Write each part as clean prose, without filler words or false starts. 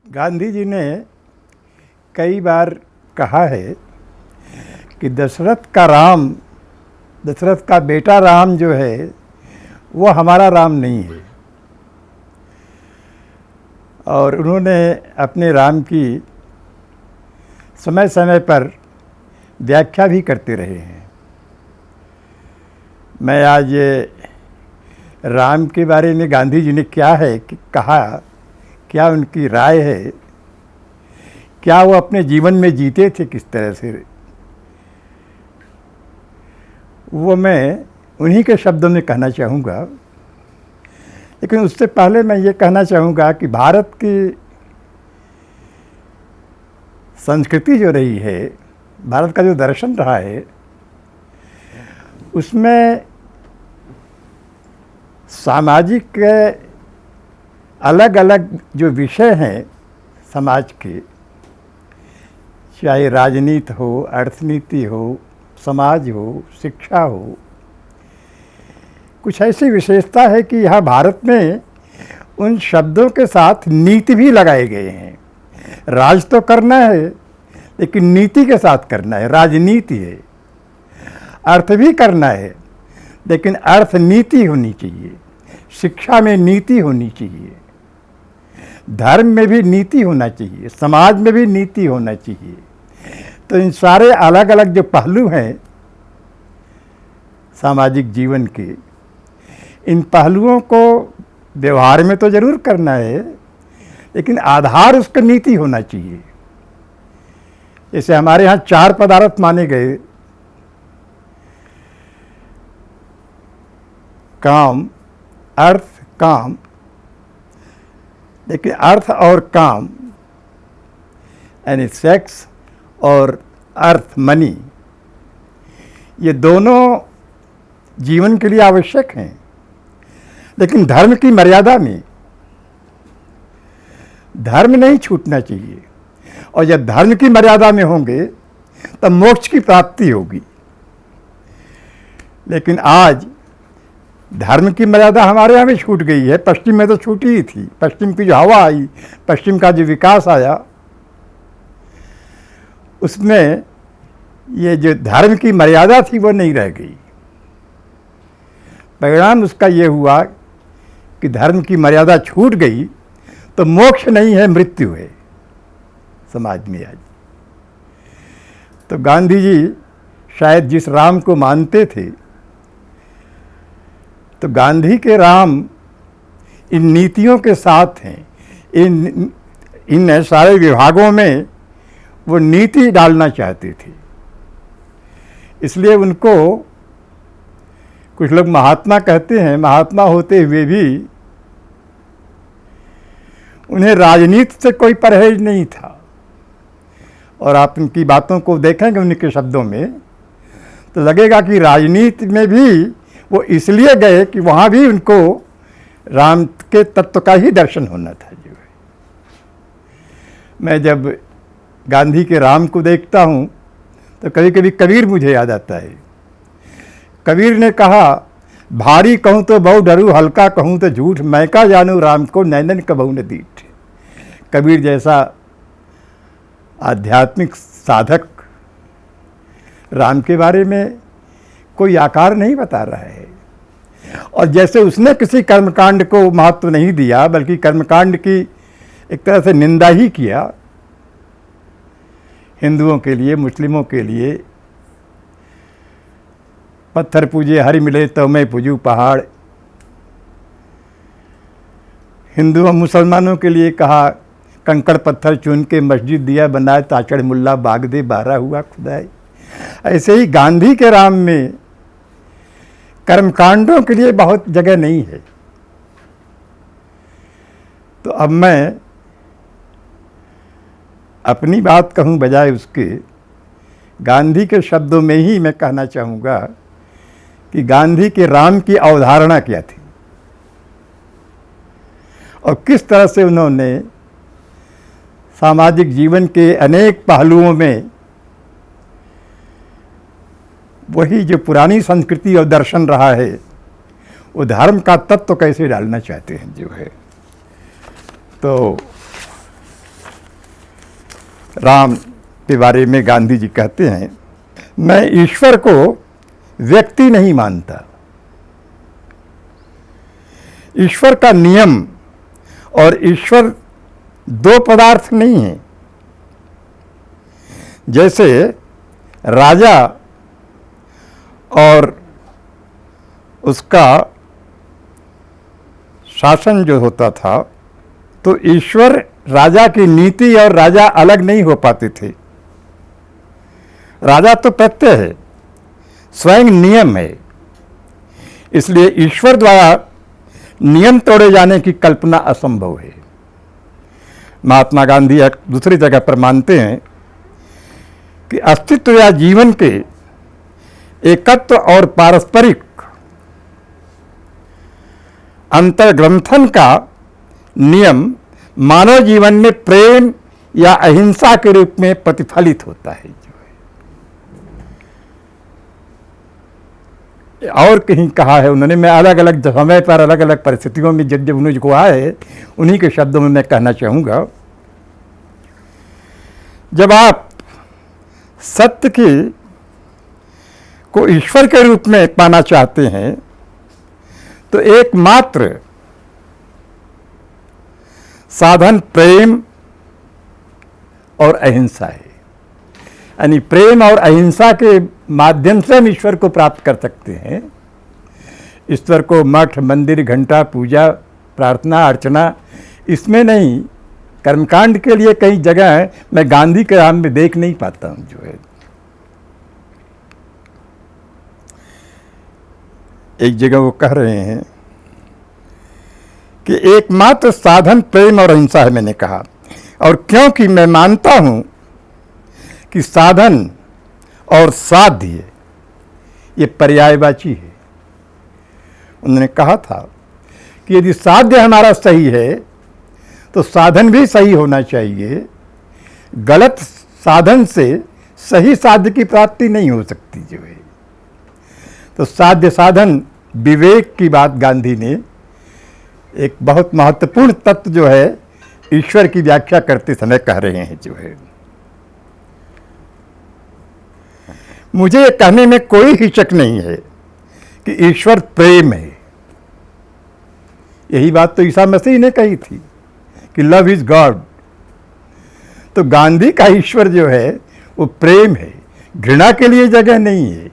गांधी जी ने कई बार कहा है कि दशरथ का बेटा राम जो है वो हमारा राम नहीं है। और उन्होंने अपने राम की समय समय पर व्याख्या भी करते रहे हैं। मैं आज राम के बारे में गांधी जी ने क्या है कि कहा, क्या उनकी राय है, क्या वो अपने जीवन में जीते थे किस तरह से, वो मैं उन्हीं के शब्दों में कहना चाहूँगा। लेकिन उससे पहले मैं ये कहना चाहूँगा कि भारत की संस्कृति जो रही है, भारत का जो दर्शन रहा है, उसमें सामाजिक अलग अलग जो विषय हैं समाज के, चाहे राजनीति हो, अर्थनीति हो, समाज हो, शिक्षा हो, कुछ ऐसी विशेषता है कि यहाँ भारत में उन शब्दों के साथ नीति भी लगाए गए हैं। राज तो करना है लेकिन नीति के साथ करना है, राजनीति है। अर्थ भी करना है लेकिन अर्थ नीति होनी चाहिए, शिक्षा में नीति होनी चाहिए, धर्म में भी नीति होना चाहिए, समाज में भी नीति होना चाहिए। तो इन सारे अलग अलग जो पहलू हैं सामाजिक जीवन के, इन पहलुओं को व्यवहार में तो जरूर करना है लेकिन आधार उसका नीति होना चाहिए। जैसे हमारे यहाँ 4 पदार्थ माने गए, काम, अर्थ, काम। लेकिन अर्थ और काम यानी सेक्स और अर्थ, मनी, ये दोनों जीवन के लिए आवश्यक हैं, लेकिन धर्म की मर्यादा में। धर्म नहीं छूटना चाहिए, और जब धर्म की मर्यादा में होंगे तब मोक्ष की प्राप्ति होगी। लेकिन आज धर्म की मर्यादा हमारे यहाँ भी छूट गई है। पश्चिम में तो छूटी ही थी। पश्चिम की जो हवा आई, पश्चिम का जो विकास आया, उसमें ये जो धर्म की मर्यादा थी वो नहीं रह गई। परिणाम उसका ये हुआ कि धर्म की मर्यादा छूट गई तो मोक्ष नहीं है, मृत्यु है समाज में आज। तो गांधी जी शायद जिस राम को मानते थे, तो गांधी के राम इन नीतियों के साथ हैं। इन सारे विभागों में वो नीति डालना चाहते थे। इसलिए उनको कुछ लोग महात्मा कहते हैं। महात्मा होते हुए भी उन्हें राजनीति से कोई परहेज नहीं था। और आप उनकी बातों को देखेंगे उनके शब्दों में तो लगेगा कि राजनीति में भी वो इसलिए गए कि वहाँ भी उनको राम के तत्व का ही दर्शन होना था। जो है, मैं जब गांधी के राम को देखता हूँ तो कभी कभी कबीर मुझे याद आता है। कबीर ने कहा, भारी कहूँ तो बहु डरू, हल्का कहूँ तो झूठ, मैं का जानू राम को नैनन कबहू न दीठ। कबीर जैसा आध्यात्मिक साधक राम के बारे में कोई आकार नहीं बता रहा है। और जैसे उसने किसी कर्मकांड को महत्व नहीं दिया, बल्कि कर्मकांड की एक तरह से निंदा ही किया। हिंदुओं के लिए, मुस्लिमों के लिए पत्थर पूजे हरि मिले तो मैं पूजू पहाड़। हिंदुओं मुसलमानों के लिए कहा, कंकड़ पत्थर चुन के मस्जिद दिया बनाए, ताचड़ मुल्ला बाग दे बारह हुआ खुदाई। ऐसे ही गांधी के राम में कर्मकांडों के लिए बहुत जगह नहीं है। तो अब मैं अपनी बात कहूँ बजाय उसके, गांधी के शब्दों में ही मैं कहना चाहूँगा कि गांधी के राम की अवधारणा क्या थी और किस तरह से उन्होंने सामाजिक जीवन के अनेक पहलुओं में वही जो पुरानी संस्कृति और दर्शन रहा है, वो धर्म का तत्व कैसे डालना चाहते हैं जो है। तो राम के बारे में गांधी जी कहते हैं, मैं ईश्वर को व्यक्ति नहीं मानता। ईश्वर का नियम और ईश्वर दो पदार्थ नहीं है। जैसे राजा और उसका शासन जो होता था, तो ईश्वर राजा की नीति और राजा अलग नहीं हो पाते थे। राजा तो प्रत्यय है, स्वयं नियम है, इसलिए ईश्वर द्वारा नियम तोड़े जाने की कल्पना असंभव है। महात्मा गांधी एक दूसरी जगह पर मानते हैं कि अस्तित्व या जीवन के एकत्व और पारस्परिक अंतर्ग्रंथन का नियम मानव जीवन में प्रेम या अहिंसा के रूप में प्रतिफलित होता है। और कहीं कहा है उन्होंने, मैं अलग अलग समय पर अलग अलग परिस्थितियों में जब उन्होंने जो कहा है उन्हीं के शब्दों में मैं कहना चाहूँगा। जब आप सत्य को ईश्वर के रूप में पाना चाहते हैं तो एकमात्र साधन प्रेम और अहिंसा है। यानी प्रेम और अहिंसा के माध्यम से हम ईश्वर को प्राप्त कर सकते हैं। ईश्वर को मठ, मंदिर, घंटा, पूजा, प्रार्थना, अर्चना, इसमें नहीं। कर्मकांड के लिए कई जगह है, मैं गांधी के राम में देख नहीं पाता हूं। जो है एक जगह वो कह रहे हैं कि एकमात्र साधन प्रेम और अहिंसा है, मैंने कहा, और क्योंकि मैं मानता हूं कि साधन और साध्य ये पर्यायवाची है। उन्होंने कहा था कि यदि साध्य हमारा सही है तो साधन भी सही होना चाहिए। गलत साधन से सही साध्य की प्राप्ति नहीं हो सकती। जो है तो साध्य साधन विवेक की बात गांधी ने एक बहुत महत्वपूर्ण तत्व जो है ईश्वर की व्याख्या करते समय कह रहे हैं। जो है मुझे ये कहने में कोई हिचक नहीं है कि ईश्वर प्रेम है। यही बात तो ईसा मसीह ने कही थी कि लव इज गॉड। तो गांधी का ईश्वर जो है वो प्रेम है, घृणा के लिए जगह नहीं है।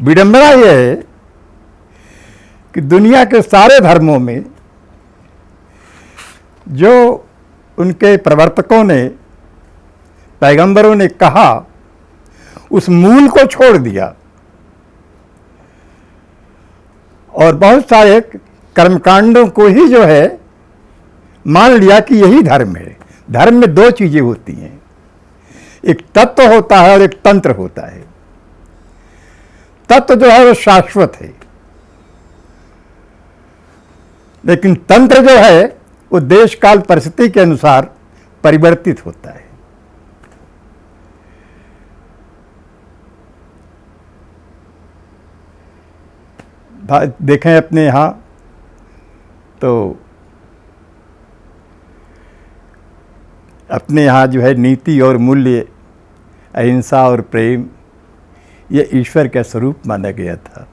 विडंबना यह है कि दुनिया के सारे धर्मों में जो उनके प्रवर्तकों ने, पैगंबरों ने कहा, उस मूल को छोड़ दिया और बहुत सारे कर्मकांडों को ही जो है मान लिया कि यही धर्म है। धर्म में दो चीजें होती हैं, एक तत्व होता है और एक तंत्र होता है। तत्व जो है वो शाश्वत है, लेकिन तंत्र जो है वो देश काल परिस्थिति के अनुसार परिवर्तित होता है। देखें अपने यहाँ तो अपने यहाँ जो है नीति और मूल्य, अहिंसा और प्रेम, ये ईश्वर का स्वरूप माना गया था।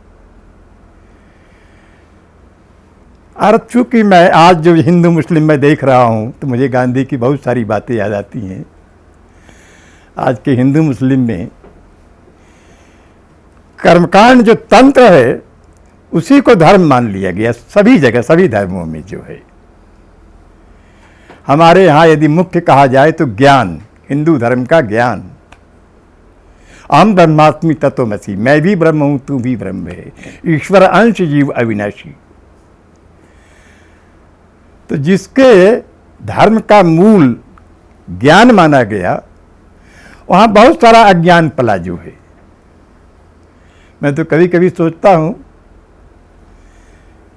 और चूंकि मैं आज जो हिंदू मुस्लिम में देख रहा हूँ तो मुझे गांधी की बहुत सारी बातें याद आती हैं। आज के हिंदू मुस्लिम में कर्मकांड जो तंत्र है उसी को धर्म मान लिया गया, सभी जगह, सभी धर्मों में। जो है हमारे यहाँ यदि मुख्य कहा जाए तो ज्ञान, हिंदू धर्म का ज्ञान, अहम ब्रह्मास्मि तत्त्वमसि, मैं भी ब्रह्म हूँ तू भी ब्रह्म है, ईश्वर अंश जीव अविनाशी। तो जिसके धर्म का मूल ज्ञान माना गया, वहाँ बहुत सारा अज्ञान पला जो है। मैं तो कभी कभी सोचता हूँ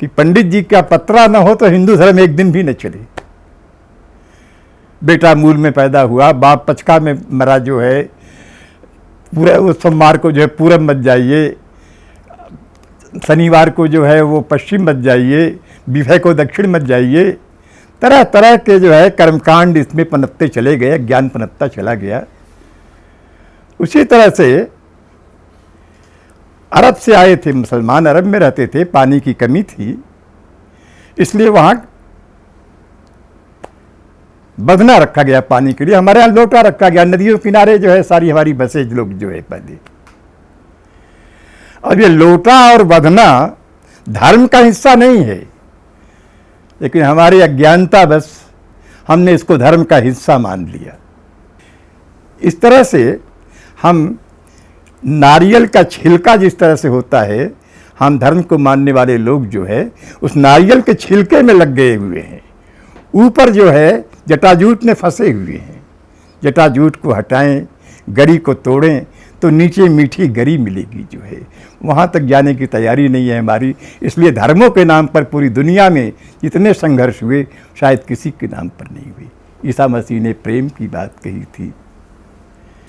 कि पंडित जी का पत्रा न हो तो हिंदू धर्म एक दिन भी न चले। बेटा मूल में पैदा हुआ, बाप पचका में मरा, जो है पूरे उस सोमवार को जो है पूरब मत जाइए, शनिवार को जो है वो पश्चिम मत जाइए, विवाह को दक्षिण मत जाइए। तरह तरह के जो है कर्मकांड इसमें पनपते चले गए, ज्ञान पनपता चला गया। उसी तरह से अरब से आए थे मुसलमान, अरब में रहते थे, पानी की कमी थी, इसलिए वहाँ बधना रखा गया पानी के लिए। हमारे यहाँ लोटा रखा गया, नदियों किनारे जो है सारी हमारी बसें लोग जो है पहले। अब ये लोटा और बधना धर्म का हिस्सा नहीं है, लेकिन हमारी अज्ञानता बस हमने इसको धर्म का हिस्सा मान लिया। इस तरह से हम नारियल का छिलका जिस तरह से होता है, हम धर्म को मानने वाले लोग जो है उस नारियल के छिलके में लग गए हुए हैं। ऊपर जो है जटाजूट में फंसे हुए हैं। जटाजूट को हटाएं, गरी को तोड़ें तो नीचे मीठी गरी मिलेगी जो है, वहाँ तक जाने की तैयारी नहीं है हमारी। इसलिए धर्मों के नाम पर पूरी दुनिया में जितने संघर्ष हुए शायद किसी के नाम पर नहीं हुए। ईसा मसीह ने प्रेम की बात कही थी।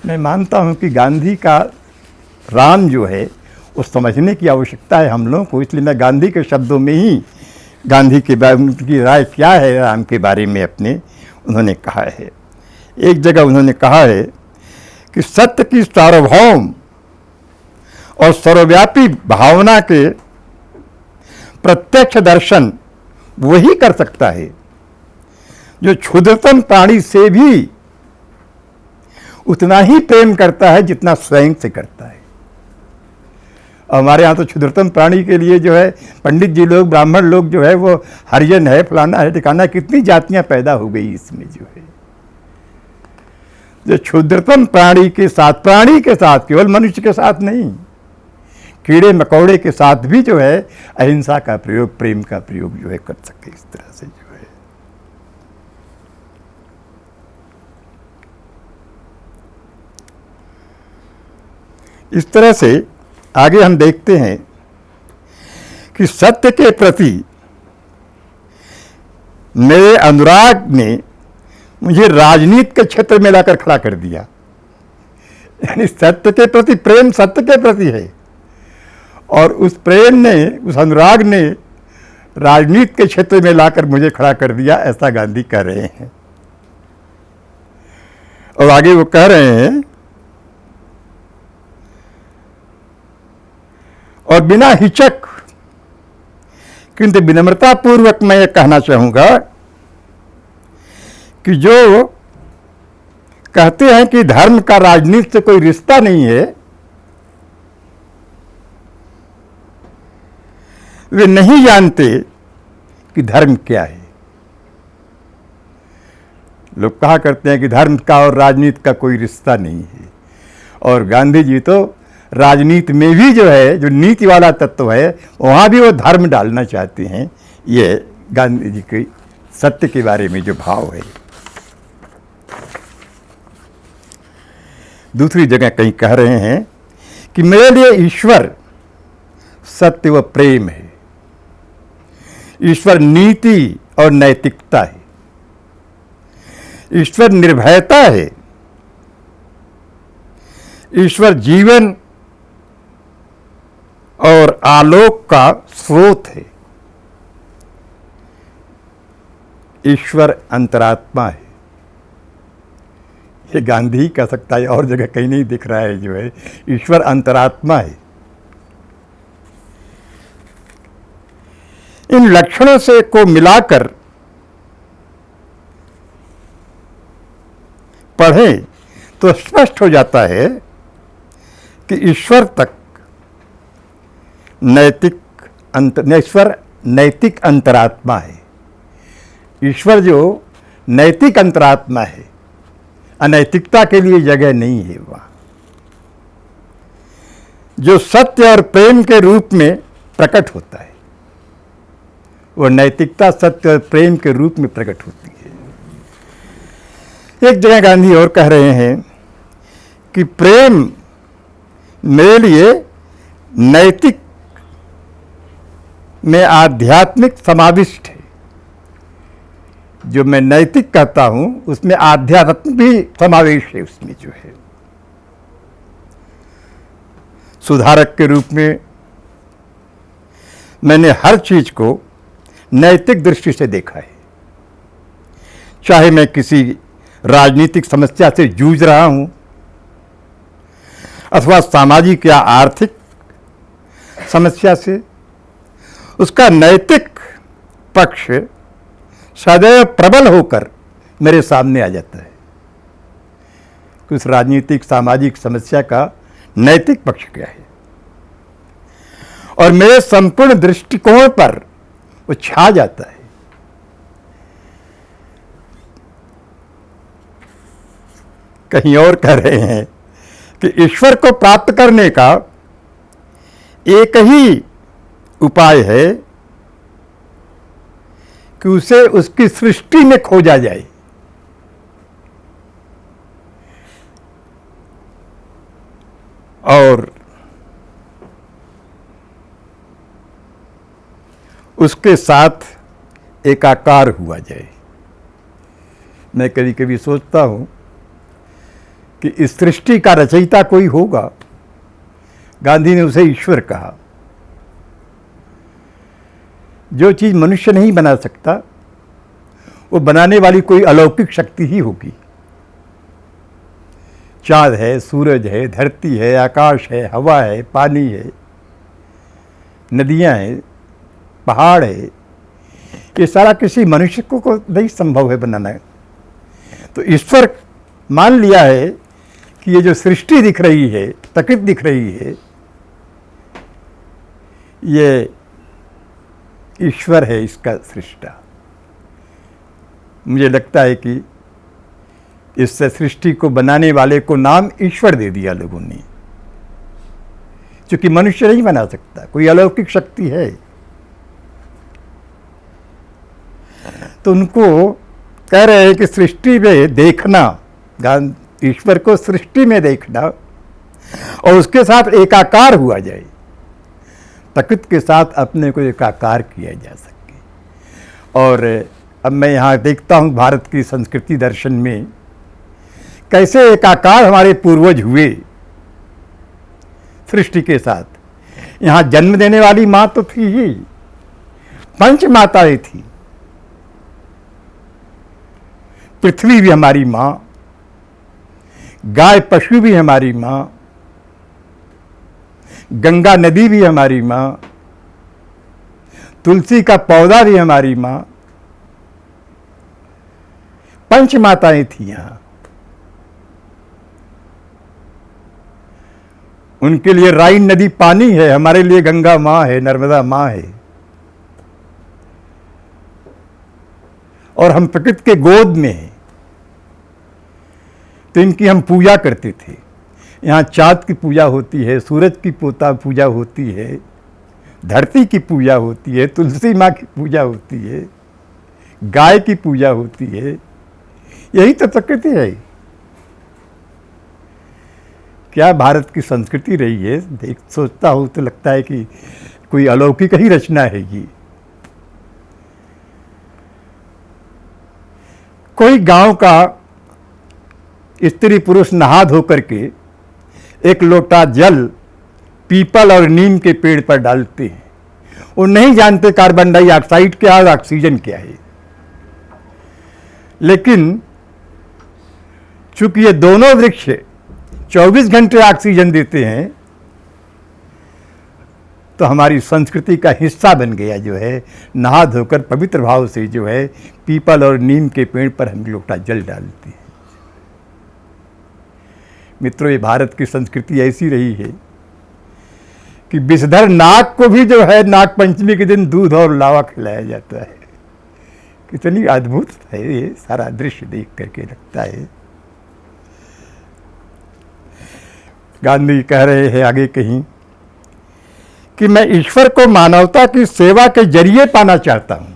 मैं मानता हूँ कि गांधी का राम जो है वो समझने की आवश्यकता है हम लोगों को, इसलिए मैं गांधी के शब्दों में ही गांधी के बारे में उनकी राय क्या है राम के बारे में अपने उन्होंने कहा है। एक जगह उन्होंने कहा है कि सत्य की सार्वभौम और सर्वव्यापी भावना के प्रत्यक्ष दर्शन वही कर सकता है जो क्षुद्रतम प्राणी से भी उतना ही प्रेम करता है जितना स्वयं से करता है। हमारे यहाँ तो क्षुद्रतम प्राणी के लिए जो है पंडित जी लोग, ब्राह्मण लोग जो है वो हरिजन है, फलाना है, ठिकाना, कितनी जातियां पैदा हो गई इसमें जो है। जो क्षुद्रतम प्राणी के साथ, केवल मनुष्य के साथ नहीं, कीड़े मकोड़े के साथ भी जो है अहिंसा का प्रयोग, प्रेम का प्रयोग जो है कर सके, इस तरह से जो है। इस तरह से आगे हम देखते हैं कि सत्य के प्रति मेरे अनुराग ने मुझे राजनीति के क्षेत्र में लाकर खड़ा कर दिया। यानी सत्य के प्रति प्रेम सत्य के प्रति है, और उस प्रेम ने, उस अनुराग ने राजनीति के क्षेत्र में लाकर मुझे खड़ा कर दिया, ऐसा गांधी कह रहे हैं। और आगे वो कह रहे हैं, और बिना हिचक किंतु विनम्रता पूर्वक मैं ये कहना चाहूँगा कि जो कहते हैं कि धर्म का राजनीति से कोई रिश्ता नहीं है, वे नहीं जानते कि धर्म क्या है। लोग कहा करते हैं कि धर्म का और राजनीति का कोई रिश्ता नहीं है, और गांधी जी तो राजनीति में भी जो है, जो नीति वाला तत्व है, वहाँ भी वो धर्म डालना चाहते हैं। ये गांधी जी के सत्य के बारे में जो भाव है। दूसरी जगह कहीं कह रहे हैं कि मेरे लिए ईश्वर सत्य व प्रेम है, ईश्वर नीति और नैतिकता है, ईश्वर निर्भयता है, ईश्वर जीवन और आलोक का स्रोत है, ईश्वर अंतरात्मा है। ये गांधी ही कह सकता है, और जगह कहीं नहीं दिख रहा है जो है, ईश्वर अंतरात्मा है। इन लक्षणों से को मिलाकर पढ़ें तो स्पष्ट हो जाता है कि ईश्वर तक ईश्वर नैतिक अंतरात्मा है। ईश्वर जो नैतिक अंतरात्मा है, अनैतिकता के लिए जगह नहीं है वहाँ। जो सत्य और प्रेम के रूप में प्रकट होता है, वो नैतिकता सत्य और प्रेम के रूप में प्रकट होती है। एक जगह गांधी और कह रहे हैं कि प्रेम मेरे लिए नैतिक में आध्यात्मिक समाविष्ट है। जो मैं नैतिक कहता हूं उसमें आध्यात्म भी समावेश है, उसमें जो है। सुधारक के रूप में मैंने हर चीज को नैतिक दृष्टि से देखा है। चाहे मैं किसी राजनीतिक समस्या से जूझ रहा हूं अथवा सामाजिक या आर्थिक समस्या से, उसका नैतिक पक्ष सदैव प्रबल होकर मेरे सामने आ जाता है कि उस राजनीतिक सामाजिक समस्या का नैतिक पक्ष क्या है, और मेरे संपूर्ण दृष्टिकोण पर वो छा जाता है। कहीं और कह रहे हैं कि ईश्वर को प्राप्त करने का एक ही उपाय है कि उसे उसकी सृष्टि में खोजा जाए। और उसके साथ एकाकार हुआ जाए। मैं कभी कभी सोचता हूं कि इस सृष्टि का रचयिता कोई होगा। गांधी ने उसे ईश्वर कहा। जो चीज मनुष्य नहीं बना सकता वो बनाने वाली कोई अलौकिक शक्ति ही होगी। चांद है, सूरज है, धरती है, आकाश है, हवा है, पानी है, नदियां हैं, पहाड़ है, ये सारा किसी मनुष्य को नहीं संभव है बनाना। तो ईश्वर मान लिया है कि ये जो सृष्टि दिख रही है, प्रकृति दिख रही है, ये ईश्वर है इसका सृष्टा। मुझे लगता है कि इस सृष्टि को बनाने वाले को नाम ईश्वर दे दिया लोगों ने, क्योंकि मनुष्य नहीं बना सकता, कोई अलौकिक शक्ति है। तो उनको कह रहे हैं कि सृष्टि में देखना, ईश्वर को सृष्टि में देखना और उसके साथ एकाकार हुआ जाए, प्रकृति के साथ अपने को एकाकार किया जा सके। और अब मैं यहाँ देखता हूँ भारत की संस्कृति दर्शन में कैसे एकाकार हमारे पूर्वज हुए सृष्टि के साथ। यहाँ जन्म देने वाली माँ तो थी ही, पंच माताएं थी। पृथ्वी भी हमारी माँ, गाय पशु भी हमारी माँ, गंगा नदी भी हमारी माँ, तुलसी का पौधा भी हमारी माँ। पंच माताएं थी यहाँ। उनके लिए राइन नदी पानी है, हमारे लिए गंगा माँ है, नर्मदा माँ है। और हम प्रकृति के गोद में हैं, तो इनकी हम पूजा करते थे। यहाँ चाँद की पूजा होती है, सूरज की पूजा होती है, धरती की पूजा होती है, तुलसी माँ की पूजा होती है, गाय की पूजा होती है। यही तो प्रकृति है। क्या भारत की संस्कृति रही है। देख सोचता हूँ तो लगता है कि कोई अलौकिक ही रचना है ये। कोई गांव का स्त्री पुरुष नहा धो करके एक लोटा जल पीपल और नीम के पेड़ पर डालते हैं। वो नहीं जानते कार्बन डाइऑक्साइड क्या है, ऑक्सीजन क्या है। लेकिन चूंकि ये दोनों वृक्ष 24 घंटे ऑक्सीजन देते हैं, तो हमारी संस्कृति का हिस्सा बन गया जो है, नहा धोकर पवित्र भाव से जो है पीपल और नीम के पेड़ पर हम लोटा जल डालते हैं। मित्रों, ये भारत की संस्कृति ऐसी रही है कि विषधर नाग को भी जो है नाग पंचमी के दिन दूध और लावा खिलाया जाता है। कितनी अद्भुत है ये सारा दृश्य देख करके लगता है। गांधी कह रहे हैं आगे कहीं कि मैं ईश्वर को मानवता की सेवा के जरिए पाना चाहता हूं।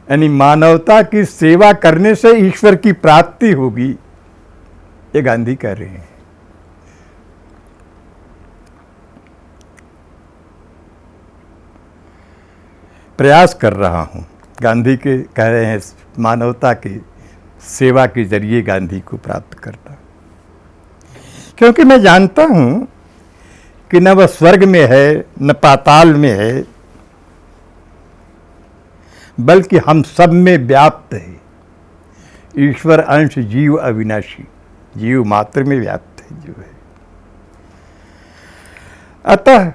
यानी मानवता की सेवा करने से ईश्वर की प्राप्ति होगी, ये गांधी कह रहे हैं। प्रयास कर रहा हूं, गांधी के कह रहे हैं मानवता की सेवा के जरिए गांधी को प्राप्त करना। क्योंकि मैं जानता हूं कि न वह स्वर्ग में है न पाताल में है, बल्कि हम सब में व्याप्त है। ईश्वर अंश जीव अविनाशी, जीव मात्र में व्याप्त है जो है। अतः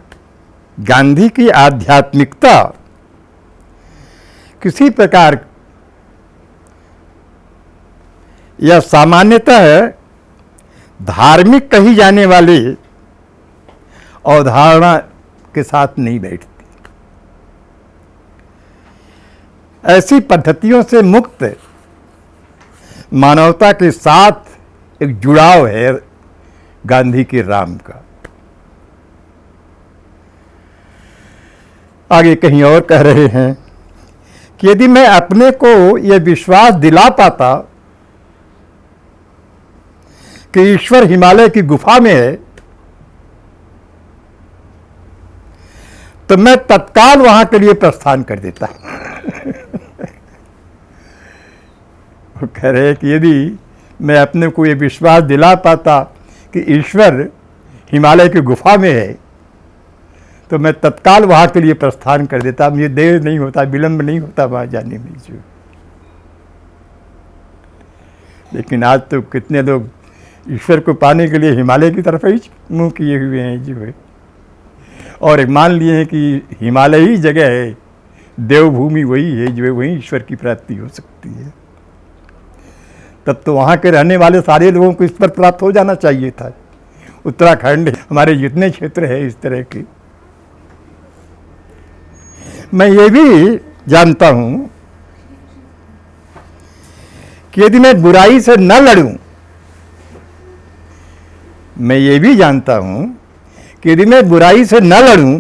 गांधी की आध्यात्मिकता किसी प्रकार या सामान्यतः धार्मिक कही जाने वाली अवधारणा के साथ नहीं बैठती। ऐसी पद्धतियों से मुक्त मानवता के साथ एक जुड़ाव है गांधी के राम का। आगे कहीं और कह रहे हैं कि यदि मैं अपने को यह विश्वास दिला पाता कि ईश्वर हिमालय की गुफा में है, तो मैं तत्काल वहां के लिए प्रस्थान कर देता। वो कह रहे हैं कि यदि मैं अपने को ये विश्वास दिला पाता कि ईश्वर हिमालय की गुफा में है, तो मैं तत्काल वहां के लिए प्रस्थान कर देता। मुझे देर नहीं होता, विलंब नहीं होता वहां जाने में जो। लेकिन आज तो कितने लोग ईश्वर को पाने के लिए हिमालय की तरफ ही मुंह किए हुए हैं जो है, और मान लिए हैं कि हिमालय ही जगह है, देवभूमि वही है जो है, वहीं ईश्वर की प्राप्ति हो सकती है। तब तो वहाँ के रहने वाले सारे लोगों को ईश्वर प्राप्त हो जाना चाहिए था। उत्तराखंड, हमारे जितने क्षेत्र है इस तरह के। मैं ये भी जानता हूँ कि यदि मैं बुराई से न लड़ूं, मैं ये भी जानता हूं कि यदि मैं बुराई से न लड़ूं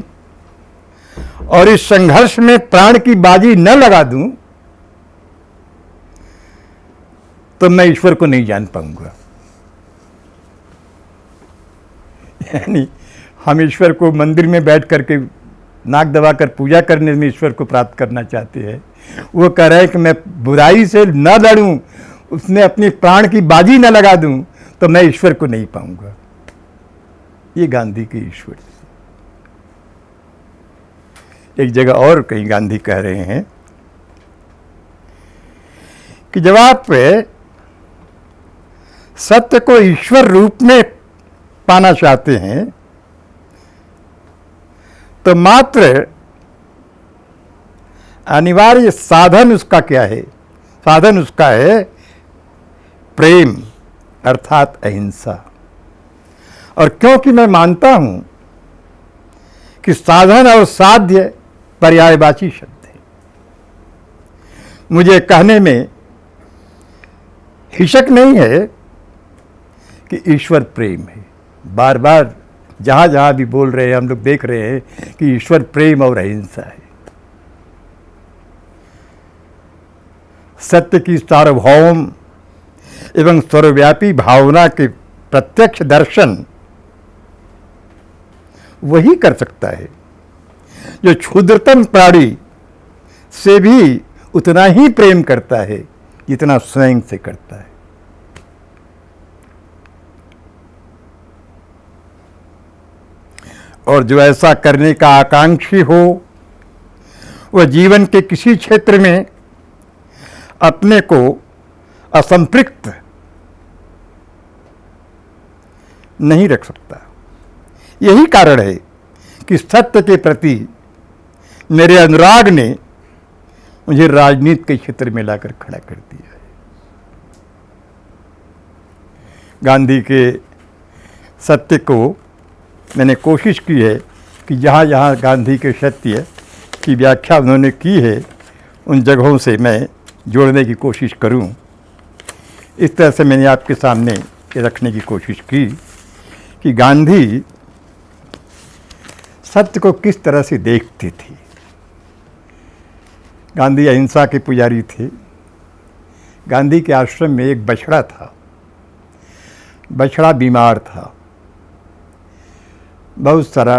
और इस संघर्ष में प्राण की बाजी न लगा दूं, तो मैं ईश्वर को नहीं जान पाऊंगा। यानी हम ईश्वर को मंदिर में बैठ करके नाक दबाकर पूजा करने में ईश्वर को प्राप्त करना चाहते हैं। वो कह रहे हैं कि मैं बुराई से न लड़ूं, उसमें अपनी प्राण की बाजी न लगा दूं, तो मैं ईश्वर को नहीं पाऊंगा। ये गांधी की ईश्वर। एक जगह और कहीं गांधी कह रहे हैं कि जब आप सत्य को ईश्वर रूप में पाना चाहते हैं, तो मात्र अनिवार्य साधन उसका क्या है? साधन उसका है प्रेम अर्थात अहिंसा। और क्योंकि मैं मानता हूं कि साधन और साध्य पर्यायवाची शब्द है, मुझे कहने में हिचक नहीं है कि ईश्वर प्रेम है। बार बार जहां जहां भी बोल रहे हैं, हम लोग देख रहे हैं कि ईश्वर प्रेम और अहिंसा है। सत्य की सार्वभौम एवं सर्वव्यापी भावना के प्रत्यक्ष दर्शन वही कर सकता है जो क्षुद्रतम प्राणी से भी उतना ही प्रेम करता है जितना स्वयं से करता है। और जो ऐसा करने का आकांक्षी हो, वह जीवन के किसी क्षेत्र में अपने को असंपृक्त नहीं रख सकता। यही कारण है कि सत्य के प्रति मेरे अनुराग ने मुझे राजनीति के क्षेत्र में लाकर खड़ा कर दिया है। गांधी के सत्य को मैंने कोशिश की है कि जहाँ जहाँ गांधी के सत्य की व्याख्या उन्होंने की है, उन जगहों से मैं जोड़ने की कोशिश करूं। इस तरह से मैंने आपके सामने ये रखने की कोशिश की कि गांधी सत्य को किस तरह से देखते थे। गांधी अहिंसा के पुजारी थे। गांधी के आश्रम में एक बछड़ा था। बछड़ा बीमार था, बहुत सारा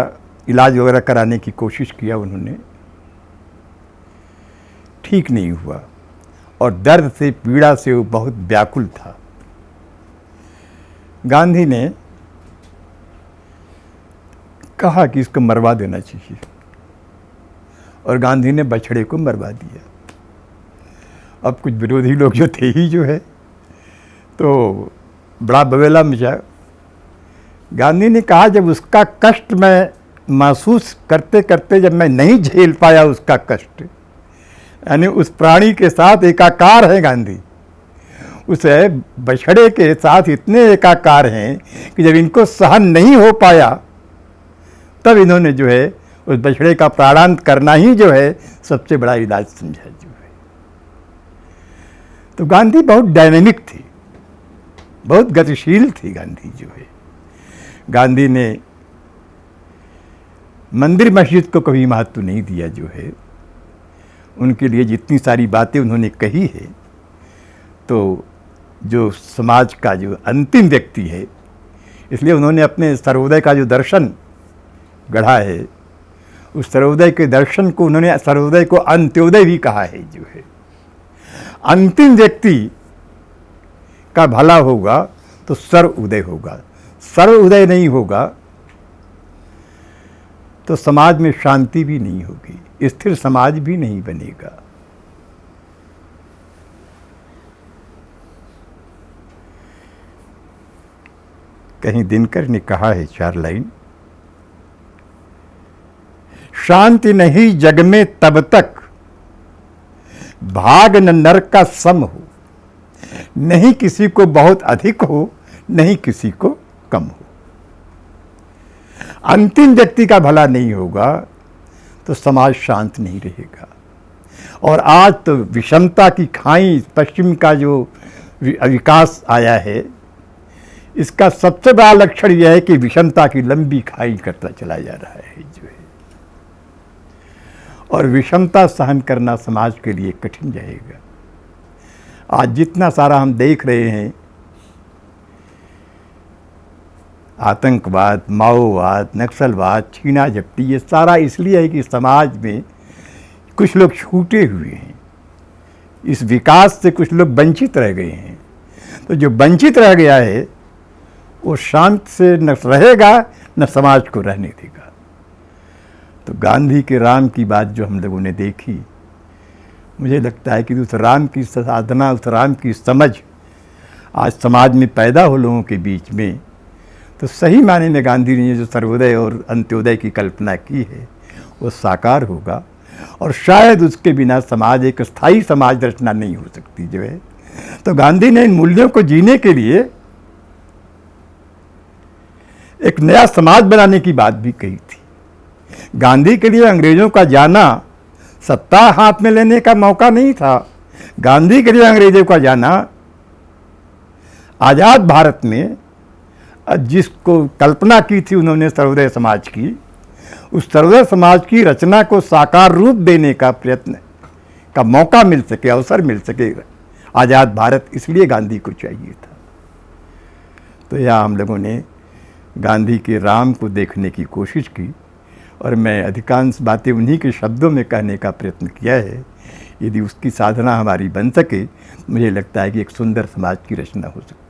इलाज वगैरह कराने की कोशिश किया उन्होंने, ठीक नहीं हुआ और दर्द से पीड़ा से वो बहुत व्याकुल था। गांधी ने कहा कि इसको मरवा देना चाहिए और गांधी ने बछड़े को मरवा दिया। अब कुछ विरोधी लोग जो थे ही जो है, तो बड़ा बवेला मचा। गांधी ने कहा जब उसका कष्ट मैं महसूस करते करते जब मैं नहीं झेल पाया उसका कष्ट, यानी उस प्राणी के साथ एकाकार है गांधी, उस बछड़े के साथ इतने एकाकार हैं कि जब इनको सहन नहीं हो पाया तब इन्होंने जो है उस बछड़े का प्राणांत करना ही जो है सबसे बड़ा इलाज समझा जो है। तो गांधी बहुत डायनेमिक थी, बहुत गतिशील थी गांधी जो है। गांधी ने मंदिर मस्जिद को कभी महत्व नहीं दिया जो है। उनके लिए जितनी सारी बातें उन्होंने कही है, तो जो समाज का जो अंतिम व्यक्ति है, इसलिए उन्होंने अपने सर्वोदय का जो दर्शन गढ़ा है, उस सर्वोदय के दर्शन को उन्होंने सर्वोदय को अंत्योदय भी कहा है जो है। अंतिम व्यक्ति का भला होगा तो सर्व उदय होगा, सर्व उदय नहीं होगा तो समाज में शांति भी नहीं होगी, स्थिर समाज भी नहीं बनेगा। कहीं दिनकर ने कहा है 4 लाइन, शांति नहीं जग में तब तक भाग न नर का सम हो, नहीं किसी को बहुत अधिक हो, नहीं किसी को कम हो। अंतिम व्यक्ति का भला नहीं होगा तो समाज शांत नहीं रहेगा। और आज तो विषमता की खाई, पश्चिम का जो विकास आया है, इसका सबसे बड़ा लक्षण यह है कि विषमता की लंबी खाई करता चला जा रहा है जो है। और विषमता सहन करना समाज के लिए कठिन रहेगा। आज जितना सारा हम देख रहे हैं, आतंकवाद, माओवाद, नक्सलवाद, छीना झपटी, ये सारा इसलिए है कि समाज में कुछ लोग छूटे हुए हैं, इस विकास से कुछ लोग वंचित रह गए हैं। तो जो वंचित रह गया है वो शांत से न रहेगा न समाज को रहने देगा। तो गांधी के राम की बात जो हम लोगों ने देखी, मुझे लगता है कि उस राम की साधना, उस राम की समझ आज समाज में पैदा हो लोगों के बीच में, तो सही मायने में गांधी ने जो सर्वोदय और अंत्योदय की कल्पना की है वो साकार होगा। और शायद उसके बिना समाज एक स्थायी समाज रचना नहीं हो सकती जो है। तो गांधी ने इन मूल्यों को जीने के लिए एक नया समाज बनाने की बात भी कही थी। गांधी के लिए अंग्रेजों का जाना सत्ता हाथ में लेने का मौका नहीं था। गांधी के लिए अंग्रेजों का जाना आज़ाद भारत में जिसको कल्पना की थी उन्होंने सर्वोदय समाज की, उस सर्वोदय समाज की रचना को साकार रूप देने का प्रयत्न का मौका मिल सके, अवसर मिल सके आज़ाद भारत, इसलिए गांधी को चाहिए था। तो यहाँ हम लोगों ने गांधी के राम को देखने की कोशिश की और मैं अधिकांश बातें उन्हीं के शब्दों में कहने का प्रयत्न किया है। यदि उसकी साधना हमारी बन सके, मुझे लगता है कि एक सुंदर समाज की रचना हो सकती है।